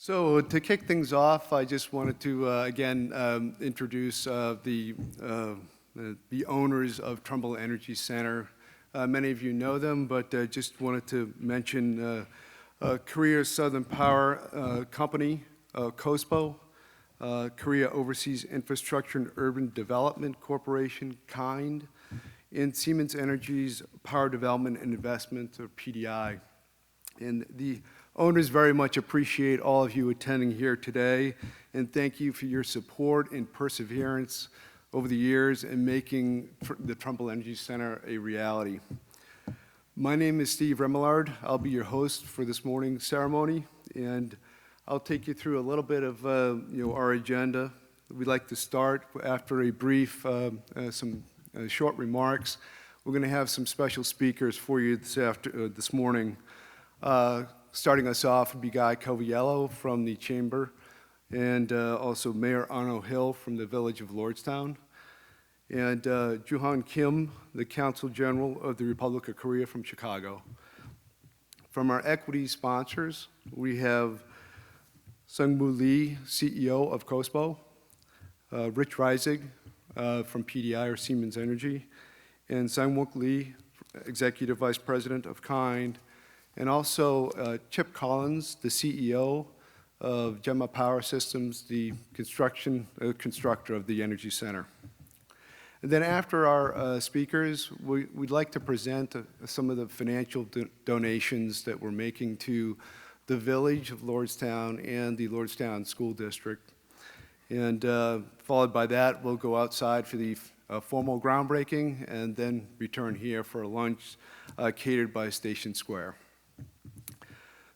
So to kick things off, I just wanted to again introduce the owners of Trumbull Energy Center. Many of you know them, but just wanted to mention Korea Southern Power Company, Kospo, Korea Overseas Infrastructure and Urban Development Corporation, KIND, and Siemens Energy's Power Development and Investment, or PDI. And the owners very much appreciate all of you attending here today, and thank you for your support and perseverance over the years in making the Trumbull Energy Center a reality. My name is Steve Remillard. I'll be your host for this morning's ceremony, and I'll take you through a little bit of our agenda. We'd like to start after a brief, some short remarks. We're going to have some special speakers for you this morning. Starting us off would be Guy Coviello from the Chamber, and also Mayor Arno Hill from the Village of Lordstown, and Juhan Kim, the Consul General of the Republic of Korea from Chicago. From our equity sponsors, we have Sung-Moo Lee, CEO of Kospo, Rich Reisig from PDI or Siemens Energy, and Sang-Wook Lee, Executive Vice President of KIND, and also Chip Collins, the CEO of Gemma Power Systems, the constructor of the Energy Center. And then after our speakers, we'd like to present some of the financial donations that we're making to the Village of Lordstown and the Lordstown School District. And followed by that, we'll go outside for the formal groundbreaking and then return here for a lunch catered by Station Square.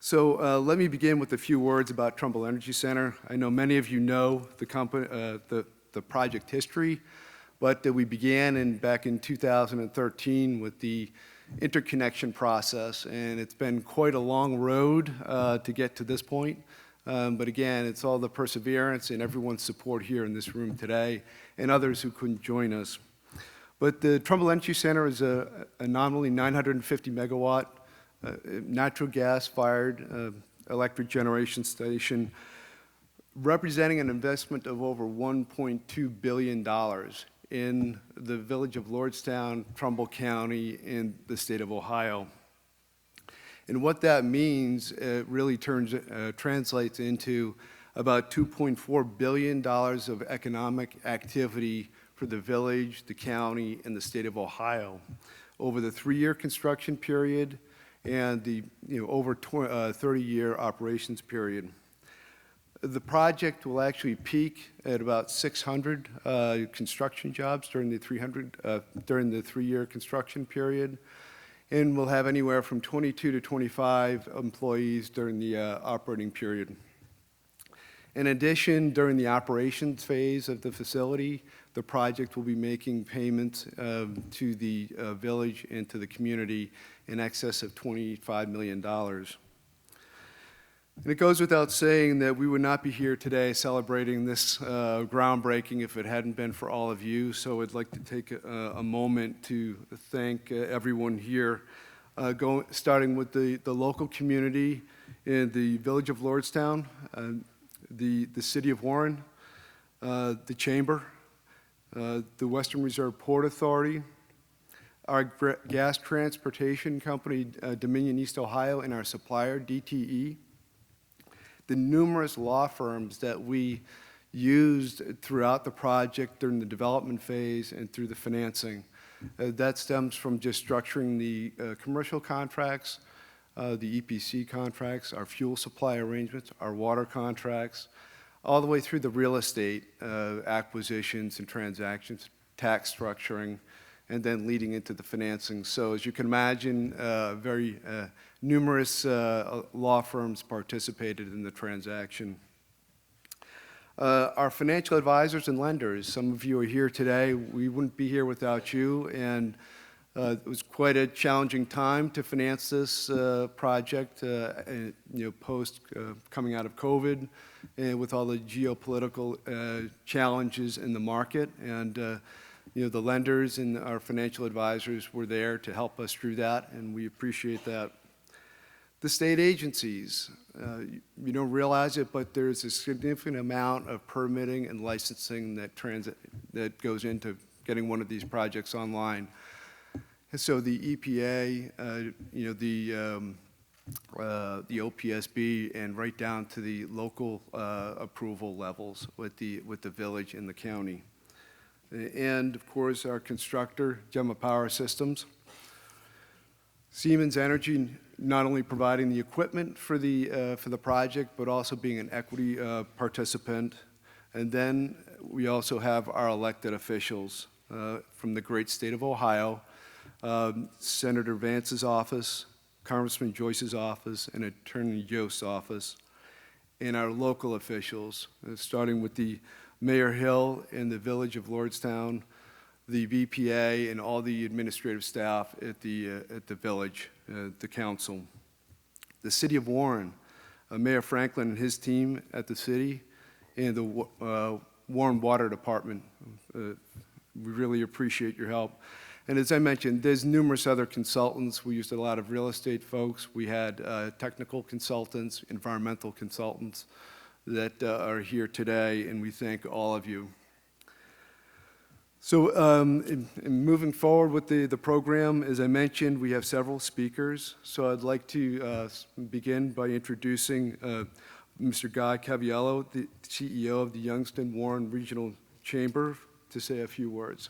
So let me begin with a few words about Trumbull Energy Center. I know many of you know the company, the project history, but we began back in 2013 with the interconnection process, and it's been quite a long road to get to this point. But again, it's all the perseverance and everyone's support here in this room today, and others who couldn't join us. But the Trumbull Energy Center is a nominally 950 megawatt natural gas-fired electric generation station representing an investment of over $1.2 billion in the Village of Lordstown, Trumbull County, and the state of Ohio. And what that means, it really translates into about $2.4 billion of economic activity for the village, the county, and the state of Ohio over the 3-year construction period and the over 30-year operations period. The project will actually peak at about 600 construction jobs during the 3-year construction period, and we'll have anywhere from 22 to 25 employees during the operating period. In addition, during the operations phase of the facility, the project will be making payments to the village and to the community in excess of $25 million. And it goes without saying that we would not be here today celebrating this groundbreaking if it hadn't been for all of you. So I'd like to take a moment to thank everyone here, starting with the local community in the Village of Lordstown, the City of Warren, the Chamber, the Western Reserve Port Authority, our gas transportation company, Dominion East Ohio, and our supplier, DTE, the numerous law firms that we used throughout the project during the development phase and through the financing. That stems from just structuring the commercial contracts, the EPC contracts, our fuel supply arrangements, our water contracts, all the way through the real estate acquisitions and transactions, tax structuring, and then leading into the financing. So as you can imagine, very numerous law firms participated in the transaction. Our financial advisors and lenders, some of you are here today. We wouldn't be here without you, and it was quite a challenging time to finance this project, post coming out of COVID, and with all the geopolitical challenges in the market. And the lenders and our financial advisors were there to help us through that, and we appreciate that. The state agencies, You don't realize it, but there's a significant amount of permitting and licensing that goes into getting one of these projects online. And so the EPA, the OPSB, and right down to the local approval levels with the village and the county. And of course, our constructor, Gemma Power Systems. Siemens Energy not only providing the equipment for the project, but also being an equity participant. And then we also have our elected officials from the great state of Ohio, Senator Vance's office, Congressman Joyce's office, and Attorney Yost's office, and our local officials, starting with the Mayor Hill in the village of Lordstown, the VPA, and all the administrative staff at the village, the council. The city of Warren, Mayor Franklin and his team at the city, and the Warren Water Department. We really appreciate your help. And as I mentioned, there's numerous other consultants. We used a lot of real estate folks. We had technical consultants, environmental consultants that are here today, and we thank all of you. So in moving forward with the program, as I mentioned, we have several speakers. So I'd like to begin by introducing Mr. Guy Caviello, the CEO of the Youngstown Warren Regional Chamber, to say a few words.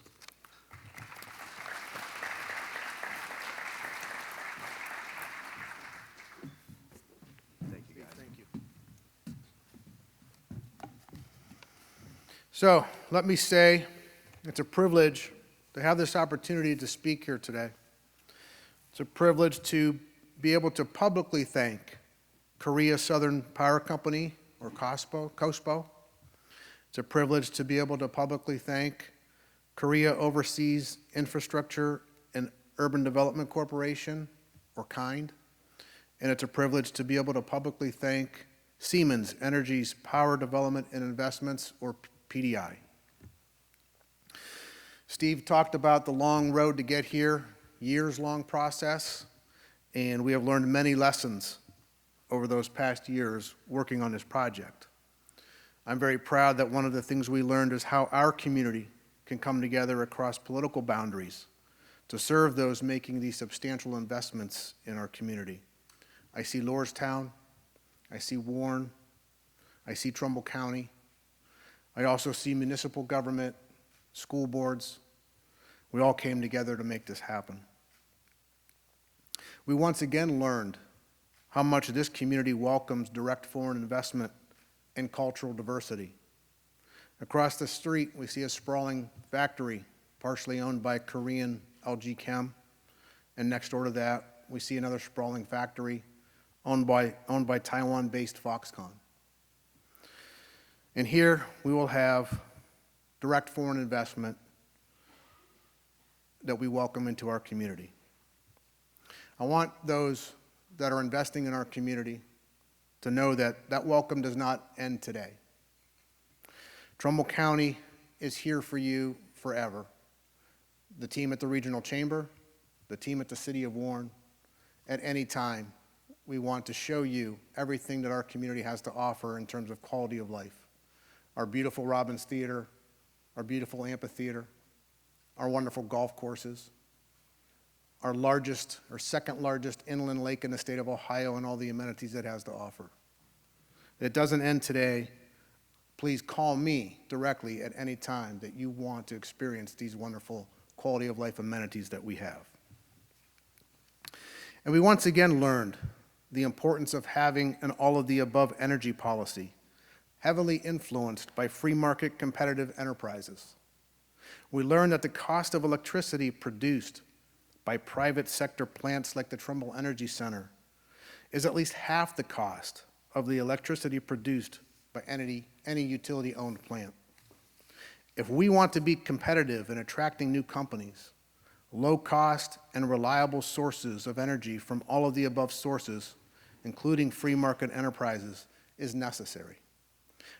Thank you, Guy. Thank you. So let me say, it's a privilege to have this opportunity to speak here today. It's a privilege to be able to publicly thank Korea Southern Power Company, or Kospo. It's a privilege to be able to publicly thank Korea Overseas Infrastructure and Urban Development Corporation, or KIND. And it's a privilege to be able to publicly thank Siemens Energy's Power Development and Investments, or PDI. Steve talked about the long road to get here, years-long process, and we have learned many lessons over those past years working on this project. I'm very proud that one of the things we learned is how our community can come together across political boundaries to serve those making these substantial investments in our community. I see Lordstown, I see Warren, I see Trumbull County. I also see municipal government, school boards. We all came together to make this happen. We once again learned how much this community welcomes direct foreign investment and cultural diversity. Across the street, we see a sprawling factory, partially owned by Korean LG Chem, and next door to that, we see another sprawling factory owned by Taiwan-based Foxconn. And here, we will have direct foreign investment that we welcome into our community. I want those that are investing in our community to know that that welcome does not end today. Trumbull County is here for you forever. The team at the Regional Chamber, the team at the City of Warren, at any time, we want to show you everything that our community has to offer in terms of quality of life. Our beautiful Robbins Theater, our beautiful amphitheater, our wonderful golf courses, our largest or second largest inland lake in the state of Ohio, and all the amenities it has to offer. It doesn't end today. Please call me directly at any time that you want to experience these wonderful quality of life amenities that we have. And we once again learned the importance of having an all-of-the-above energy policy, heavily influenced by free market competitive enterprises. We learned that the cost of electricity produced by private sector plants like the Trumbull Energy Center is at least half the cost of the electricity produced by any utility-owned plant. If we want to be competitive in attracting new companies, low-cost and reliable sources of energy from all of the above sources, including free market enterprises, is necessary.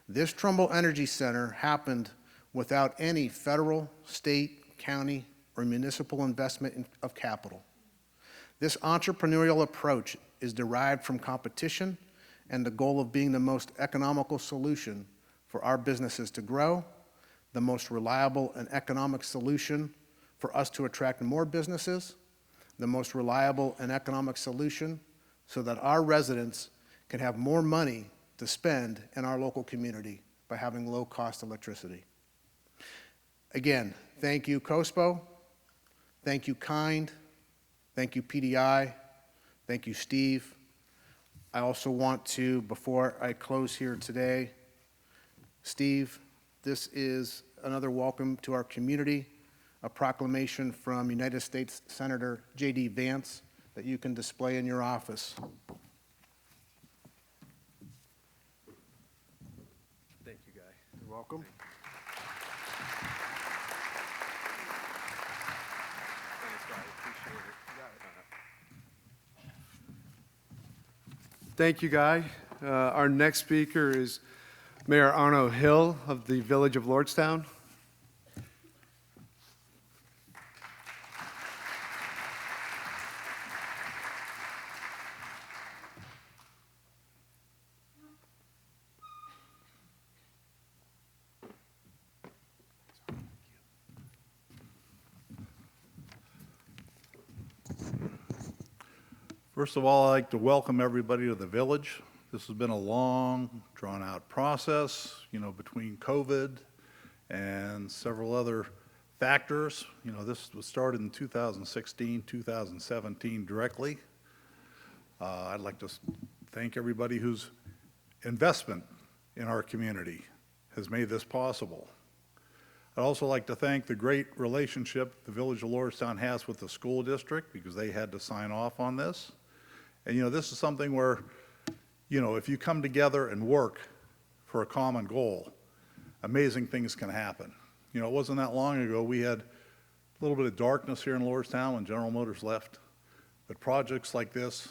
This Trumbull Energy Center happened without any federal, state, county, or municipal investment of capital. This entrepreneurial approach is derived from competition and the goal of being the most economical solution for our businesses to grow, the most reliable and economic solution for us to attract more businesses, the most reliable and economic solution so that our residents can have more money to spend in our local community by having low-cost electricity. Again, thank you, Kospo. Thank you, Kind. Thank you, PDI. Thank you, Steve. I also want to, before I close here today, Steve, this is another welcome to our community, a proclamation from United States Senator J.D. Vance that you can display in your office. Thank you, Guy. You're welcome. Thanks, Guy. Appreciate it. Thank you, Guy. Our next speaker is Mayor Arno Hill of the Village of Lordstown. First of all, I'd like to welcome everybody to the village. This has been a long, drawn-out process, between COVID and several other factors. This was started in 2016, 2017 directly. I'd like to thank everybody whose investment in our community has made this possible. I'd also like to thank the great relationship the Village of Lordstown has with the school district because they had to sign off on this. And, this is something where, if you come together and work for a common goal, amazing things can happen. It wasn't that long ago we had a little bit of darkness here in Lordstown when General Motors left. But projects like this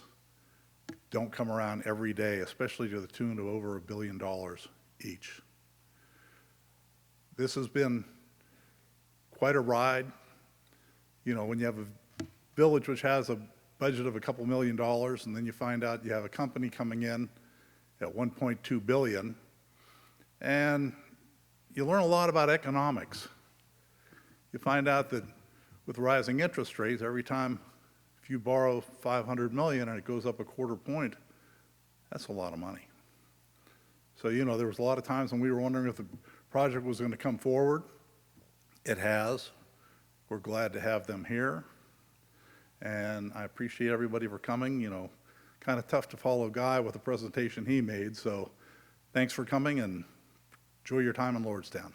don't come around every day, especially to the tune of over $1 billion each. This has been quite a ride. When you have a village which has a budget of a couple $1 million, and then you find out you have a company coming in at $1.2 billion, and you learn a lot about economics. You find out that with rising interest rates, every time if you borrow $500 million and it goes up a quarter point, that's a lot of money. So, there was a lot of times when we were wondering if the project was going to come forward. It has. We're glad to have them here. And I appreciate everybody for coming. Kind of tough to follow Guy with the presentation he made. So thanks for coming and enjoy your time in Lordstown.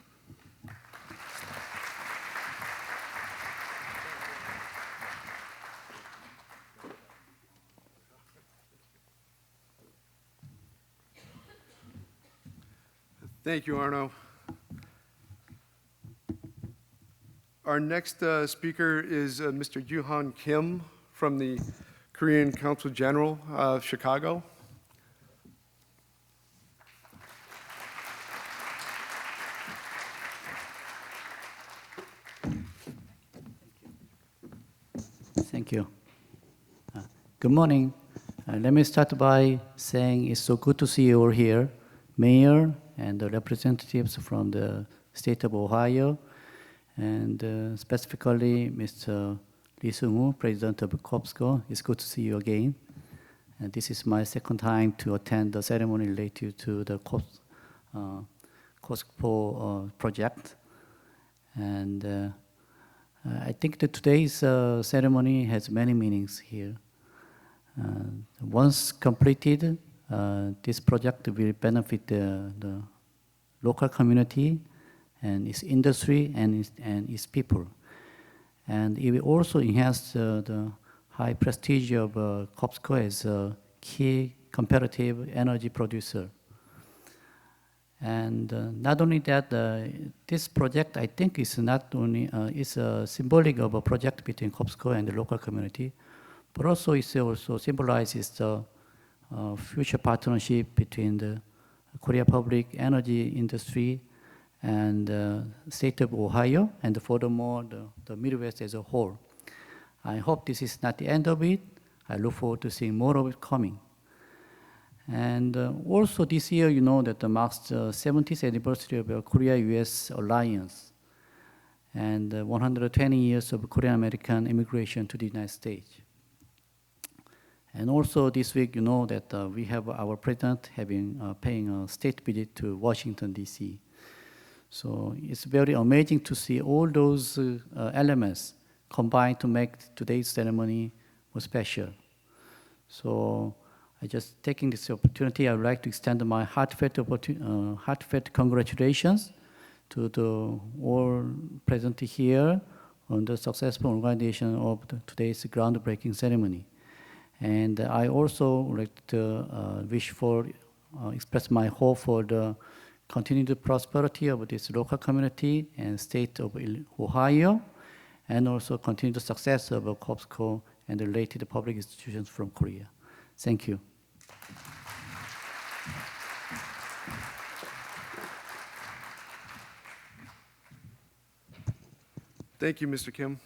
Thank you, Arno. Our next speaker is Mr. Yoo-Han Kim from the Korean Council General of Chicago. Thank you. Good morning. Let me start by saying it's so good to see you all here, Mayor and the representatives from the state of Ohio, and specifically Mr. Lee Seung-woo, President of Kospo. It's good to see you again. And this is my second time to attend the ceremony related to the Kospo project. And I think that today's ceremony has many meanings here. Once completed, this project will benefit the local community and its industry and its people. And it will also enhance the high prestige of Kospo as a key competitive energy producer. And not only that, this project, I think, is not only is symbolic of a project between Kospo and the local community, but also it also symbolizes the future partnership between the Korea public energy industry and the state of Ohio, and furthermore, the Midwest as a whole. I hope this is not the end of it. I look forward to seeing more of it coming. And also this year, you know, that marks the 70th anniversary of the Korea-US alliance and 120 years of Korean-American immigration to the United States. And also this week, you know, that we have our president paying a state visit to Washington, D.C. So it's very amazing to see all those elements combined to make today's ceremony more special. So I just taking this opportunity, I would like to extend my heartfelt congratulations to the all present here on the successful organization of today's groundbreaking ceremony. And I also would like to express my hope for the continued prosperity of this local community and state of Ohio, and also continued success of Kospo and the related public institutions from Korea. Thank you. Thank you, Mr. Kim.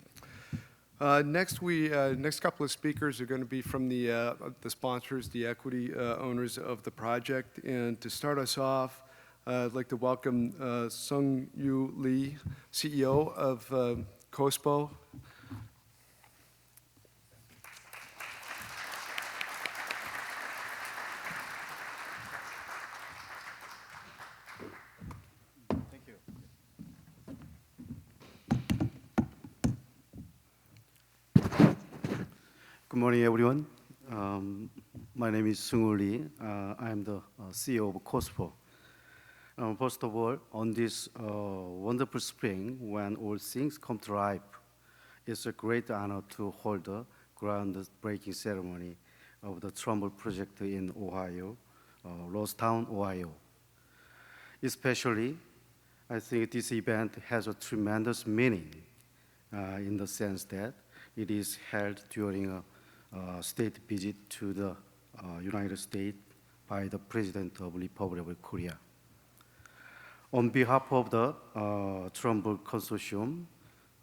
Next couple of speakers are going to be from the sponsors, the equity owners of the project. And to start us off, I'd like to welcome Sung-Yu Lee, CEO of Kospo. Good morning, everyone. My name is Sung-Woo Lee. I am the CEO of Kospo. First of all, on this wonderful spring, when all things come to life, it's a great honor to hold the groundbreaking ceremony of the Trumbull project in Ohio, Rosetown, Ohio. Especially, I think this event has a tremendous meaning in the sense that it is held during a state visit to the United States by the President of the Republic of Korea. On behalf of the Trumbull Consortium,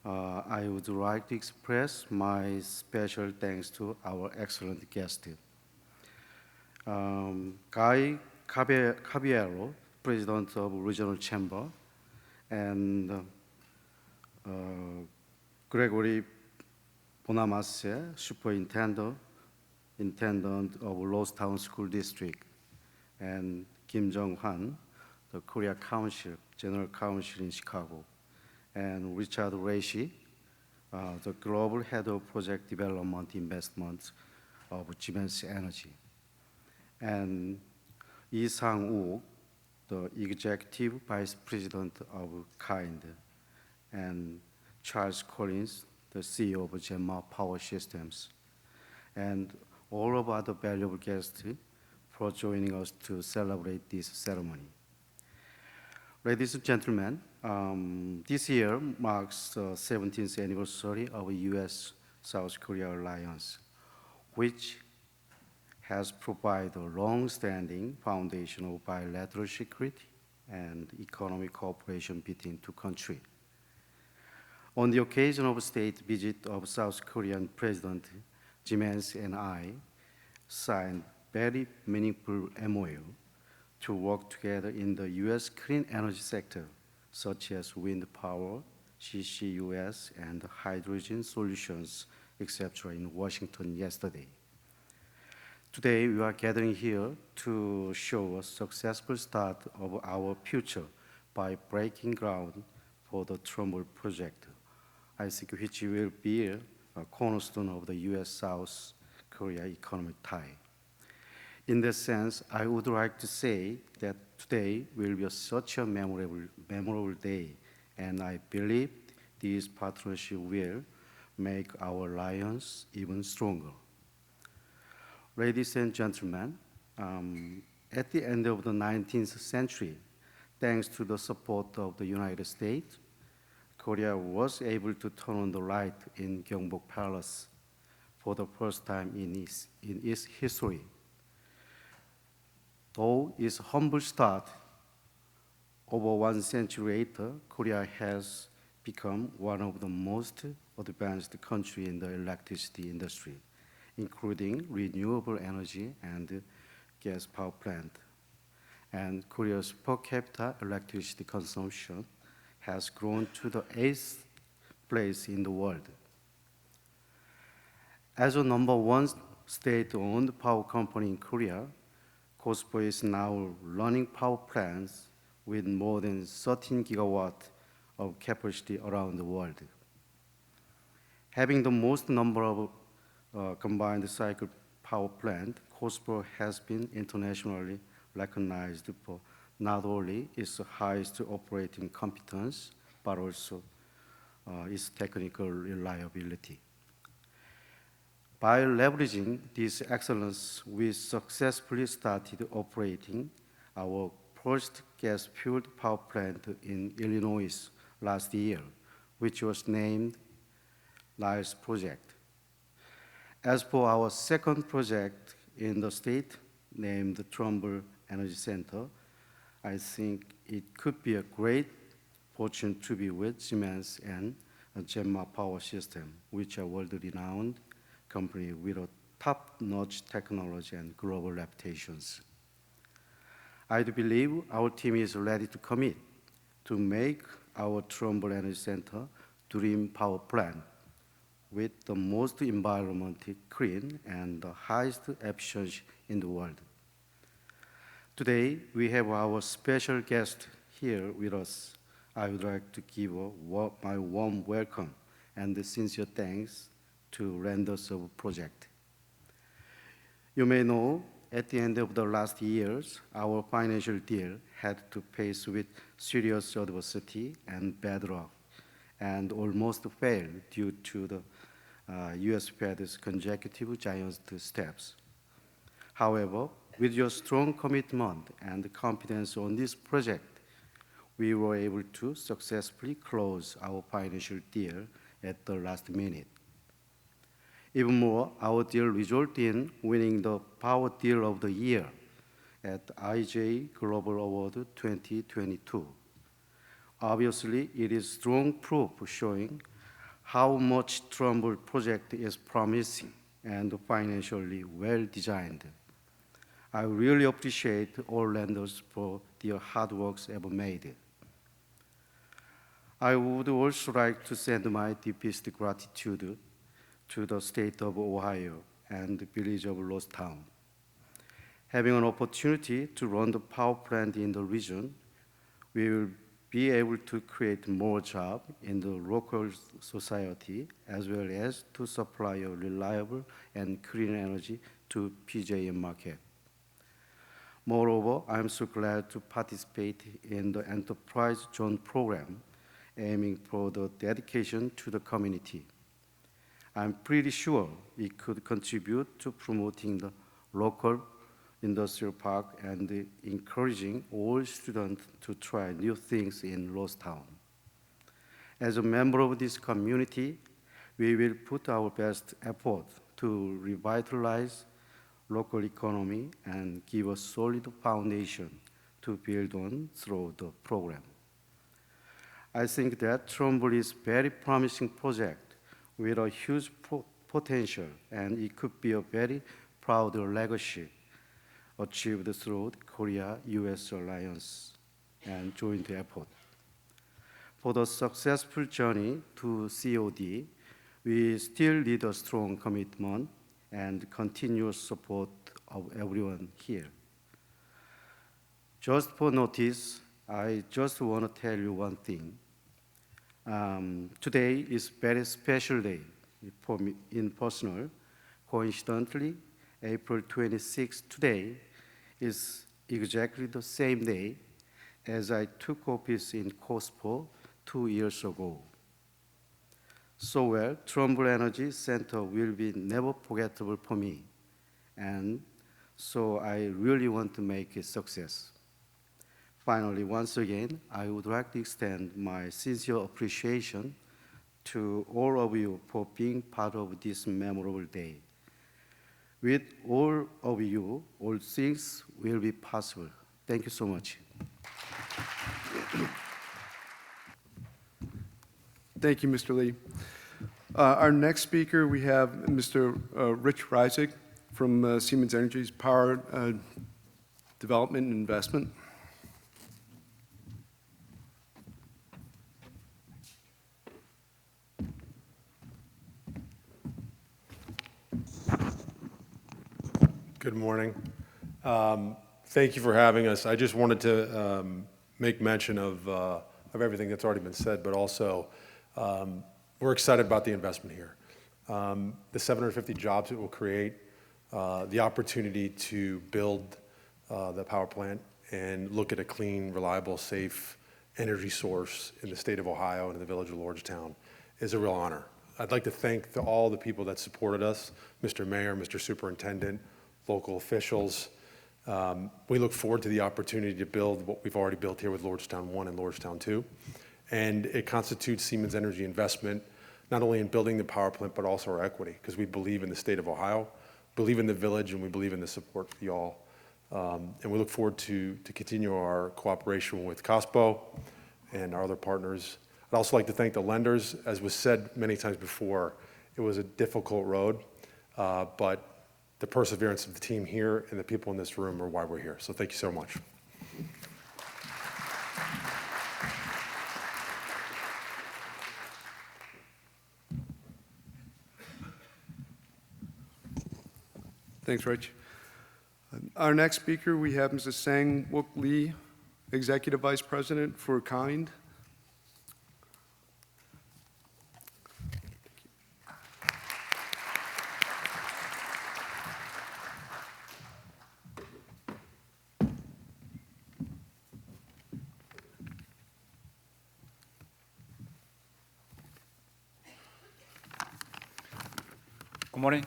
I would like to express my special thanks to our excellent guest. Guy Caballero, President of Regional Chamber, and Gregory Bonamasse, Superintendent of Rosetown School District, and Kim Jong-han, the Korea Council, General Counsel in Chicago, and Richard Reishi, the Global Head of Project Development Investment of Siemens Energy, and Lee Sang-wook, the Executive Vice President of KIND, and Charles Collins, the CEO of Gemma Power Systems, and all of other valuable guests for joining us to celebrate this ceremony. Ladies and gentlemen, this year marks the 17th anniversary of U.S.-South Korea alliance, which has provided a long-standing foundation of bilateral security and economic cooperation between two countries. On the occasion of a state visit of South Korean President Jimenez and I signed very meaningful MOU to work together in the U.S. clean energy sector, such as wind power, CCUS, and hydrogen solutions, etc., in Washington yesterday. Today, we are gathering here to show a successful start of our future by breaking ground for the Trumbull project, I think which will be a cornerstone of the U.S.-South Korea economic tie. In that sense, I would like to say that today will be such a memorable day, and I believe this partnership will make our alliance even stronger. Ladies and gentlemen, at the end of the 19th century, thanks to the support of the United States, Korea was able to turn on the light in Gyeongbok Palace for the first time in its history. Though its humble start, over 1 century later, Korea has become one of the most advanced countries in the electricity industry, including renewable energy and gas power plant. And Korea's per capita electricity consumption has grown to the 8th place in the world. As a #1 state-owned power company in Korea, Kospo is now running power plants with more than 13 gigawatts of capacity around the world. Having the most number of combined cycle power plant, Kospo has been internationally recognized for not only its highest operating competence, but also its technical reliability. By leveraging this excellence, we successfully started operating our first gas-fueled power plant in Illinois last year, which was named Niles Project. As for our second project in the state, named the Trumbull Energy Center, I think it could be a great fortune to be with Siemens and Gemma Power System, which are world-renowned company with a top-notch technology and global reputations. I do believe our team is ready to commit to make our Trumbull Energy Center dream power plant with the most environmentally clean and the highest efficiency in the world. Today, we have our special guest here with us. I would like to give my warm welcome and sincere thanks to Renders of Project. You may know, at the end of the last years, our financial deal had to face with serious adversity and bad luck, and almost failed due to the US Fed's consecutive giant steps. However, with your strong commitment and confidence on this project, we were able to successfully close our financial deal at the last minute. Even more, our deal resulted in winning the Power Deal of the Year at IJ Global Award 2022. Obviously, it is strong proof showing how much Trumbull project is promising and financially well designed. I really appreciate all lenders for their hard works ever made. I would also like to send my deepest gratitude to the state of Ohio and the village of Rosetown. Having an opportunity to run the power plant in the region, we will be able to create more jobs in the local society as well as to supply a reliable and clean energy to PJM market. Moreover, I am so glad to participate in the Enterprise Zone program aiming for the dedication to the community. I'm pretty sure it could contribute to promoting the local industrial park and encouraging all students to try new things in Rosetown. As a member of this community, we will put our best effort to revitalize local economy and give a solid foundation to build on through the program. I think that Trumbull is a very promising project with a huge potential, and it could be a very proud legacy achieved through the Korea-US alliance and joint effort. For the successful journey to COD, we still need a strong commitment and continuous support of everyone here. Just for notice, I just want to tell you one thing. Today is a very special day for me in personal. Coincidentally, April 26th today is exactly the same day as I took office in Kospo 2 years ago. So well, Trumbull Energy Center will be never forgettable for me, and so I really want to make it a success. Finally, once again, I would like to extend my sincere appreciation to all of you for being part of this memorable day. With all of you, all things will be possible. Thank you so much. Thank you, Mr. Lee. Our next speaker, we have Mr. Rich Reisig from Siemens Energy's Power Development and Investment. Good morning. Thank you for having us. I just wanted to make mention of everything that's already been said, but also we're excited about the investment here. The 750 jobs it will create, the opportunity to build the power plant and look at a clean, reliable, safe energy source in the state of Ohio and in the village of Lordstown is a real honor. I'd like to thank all the people that supported us, Mr. Mayor, Mr. Superintendent, local officials. We look forward to the opportunity to build what we've already built here with Lordstown 1 and Lordstown 2. And it constitutes Siemens Energy investment, not only in building the power plant, but also our equity, because we believe in the state of Ohio, believe in the village, and we believe in the support for y'all. And we look forward to continue our cooperation with Kospo and our other partners. I'd also like to thank the lenders. As was said many times before, it was a difficult road, but the perseverance of the team here and the people in this room are why we're here. So thank you so much. Thanks, Rich. Our next speaker, we have Mrs. Sang-Wook Lee, Executive Vice President for KIND. Good morning.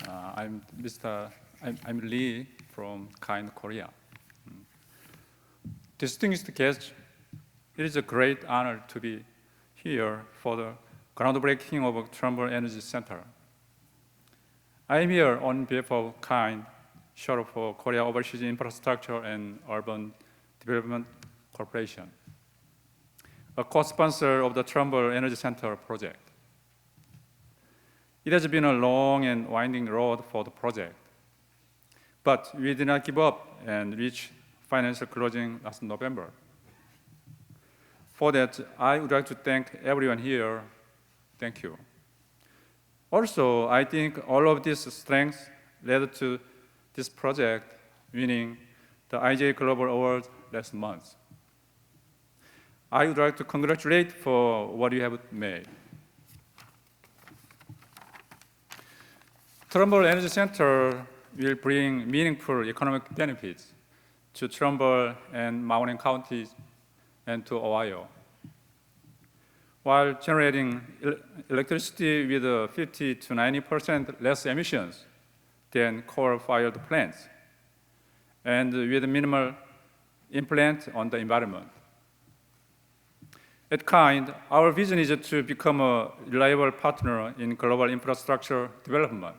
I'm Lee from KIND Korea. Distinguished guests, it is a great honor to be here for the groundbreaking of Trumbull Energy Center. I am here on behalf of KIND, short for Korea Overseas Infrastructure and Urban Development Corporation, a co-sponsor of the Trumbull Energy Center project. It has been a long and winding road for the project, but we did not give up and reached financial closing last November. For that, I would like to thank everyone here. Thank you. Also, I think all of these strengths led to this project winning the IJ Global Award last month. I would like to congratulate for what you have made. Trumbull Energy Center will bring meaningful economic benefits to Trumbull and Mahoning counties and to Ohio, while generating electricity with 50 to 90% less emissions than coal-fired plants, and with minimal impact on the environment. At KIND, our vision is to become a reliable partner in global infrastructure development.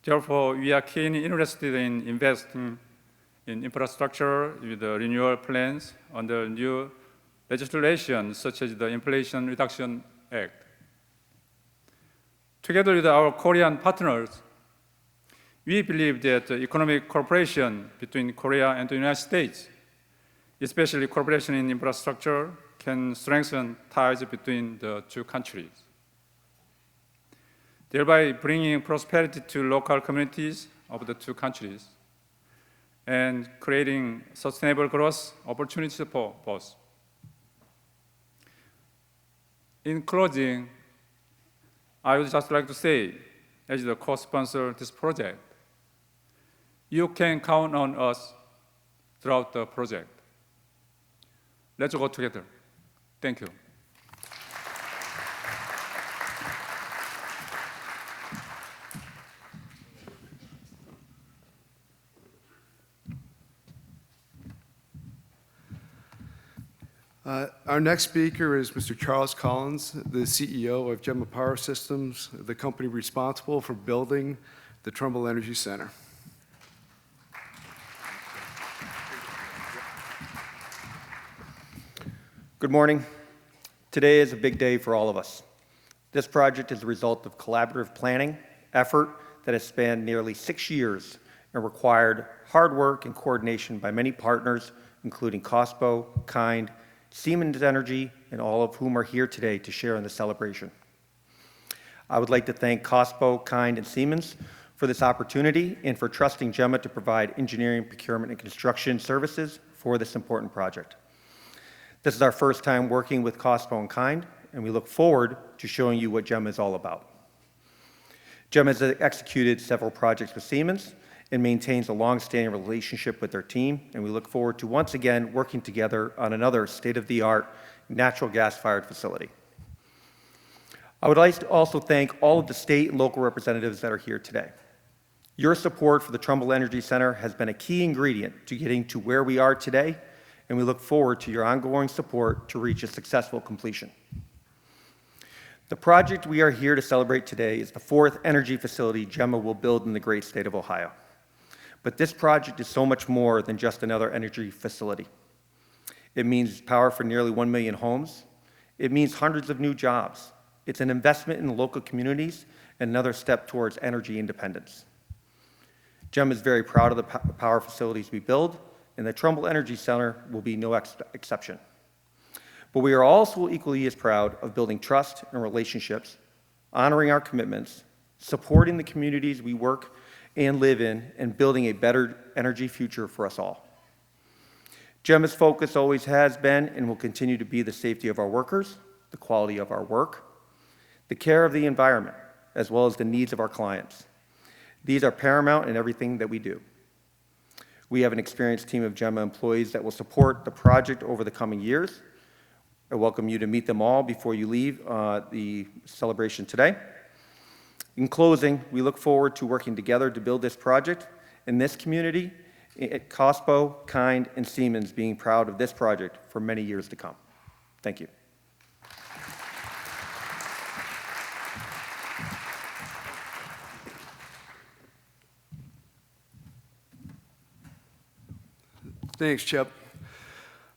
Therefore, we are keenly interested in investing in infrastructure with renewal plans under new legislation such as the Inflation Reduction Act. Together with our Korean partners, we believe that economic cooperation between Korea and the United States, especially cooperation in infrastructure, can strengthen ties between the two countries, thereby bringing prosperity to local communities of the two countries and creating sustainable growth opportunities for both. In closing, I would just like to say, as the co-sponsor of this project, you can count on us throughout the project. Let's go together. Thank you. Our next speaker is Mr. Charles Collins, the CEO of Gemma Power Systems, the company responsible for building the Trumbull Energy Center. Good morning. Today is a big day for all of us. This project is the result of collaborative planning, effort that has spanned nearly 6 years and required hard work and coordination by many partners, including Kospo, Kind, Siemens Energy, and all of whom are here today to share in the celebration. I would like to thank Kospo, Kind, and Siemens for this opportunity and for trusting Gemma to provide engineering, procurement, and construction services for this important project. This is our first time working with Kospo and Kind, and we look forward to showing you what Gemma is all about. Gemma has executed several projects with Siemens and maintains a long-standing relationship with their team, and we look forward to once again working together on another state-of-the-art natural gas-fired facility. I would like to also thank all of the state and local representatives that are here today. Your support for the Trumbull Energy Center has been a key ingredient to getting to where we are today, and we look forward to your ongoing support to reach a successful completion. The project we are here to celebrate today is the 4th energy facility Gemma will build in the great state of Ohio. But this project is so much more than just another energy facility. It means power for nearly 1 million homes. It means hundreds of new jobs. It's an investment in the local communities and another step towards energy independence. Gemma is very proud of the power facilities we build, and the Trumbull Energy Center will be no exception. But we are also equally as proud of building trust and relationships, honoring our commitments, supporting the communities we work and live in, and building a better energy future for us all. Gemma's focus always has been and will continue to be the safety of our workers, the quality of our work, the care of the environment, as well as the needs of our clients. These are paramount in everything that we do. We have an experienced team of Gemma employees that will support the project over the coming years. I welcome you to meet them all before you leave the celebration today. In closing, we look forward to working together to build this project in this community, at Kospo, Kind, and Siemens being proud of this project for many years to come. Thank you. Thanks, Chip.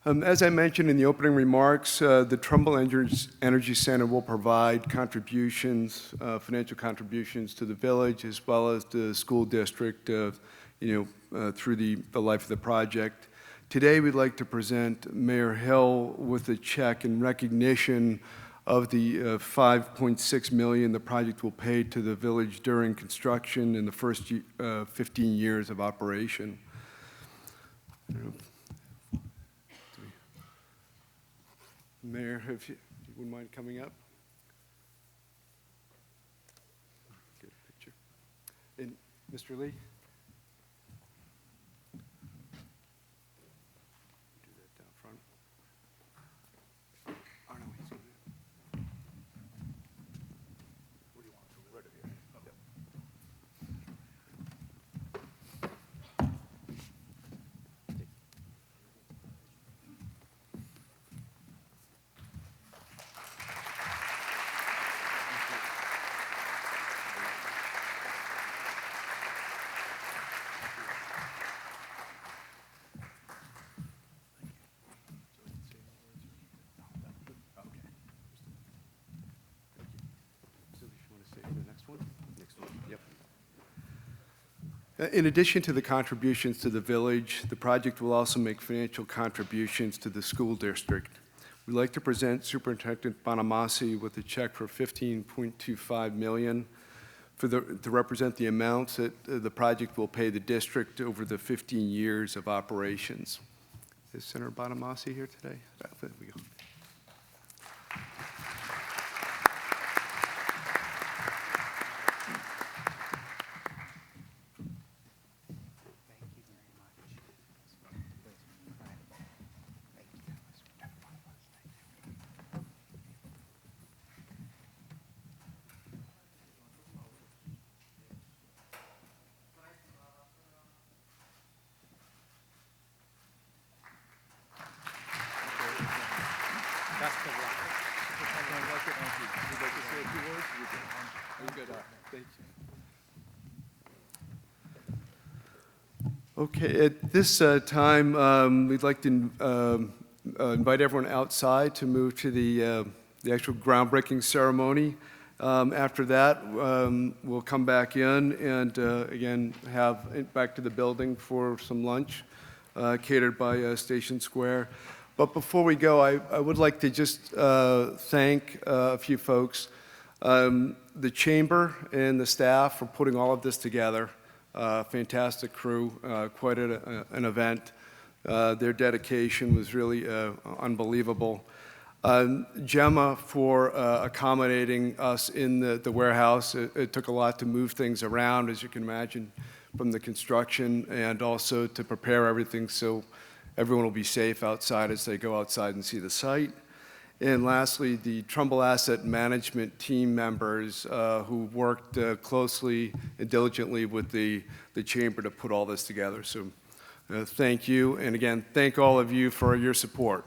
As I mentioned in the opening remarks, the Trumbull Energy Center will provide contributions, financial contributions to the village as well as the school district, through the life of the project. Today, we'd like to present Mayor Hill with a check in recognition of the $5.6 million the project will pay to the village during construction in the first 15 years of operation. Mayor, if you wouldn't mind coming up. Get a picture. And Mr. Lee? Do that down front. Oh, no, he's gonna- What do you want? Right over here. Yep. In addition to the contributions to the village, the project will also make financial contributions to the school district. We'd like to present Superintendent Bonamassa with a check for $15.25 million to represent the amounts that the project will pay the district over the 15 years of operations. Is Senator Bonamassa here today? There we go. Okay, at this time, we'd like to invite everyone outside to move to the actual groundbreaking ceremony. After that, we'll come back in and, again, have it back to the building for some lunch catered by Station Square. But before we go, I would like to just thank a few folks. The Chamber and the staff for putting all of this together. Fantastic crew, quite an event. Their dedication was really unbelievable. Gemma for accommodating us in the warehouse. It took a lot to move things around, as you can imagine, from the construction, and also to prepare everything so everyone will be safe outside as they go outside and see the site. And lastly, the Trumbull Asset Management team members who worked closely and diligently with the Chamber to put all this together. So thank you. And again, thank all of you for your support.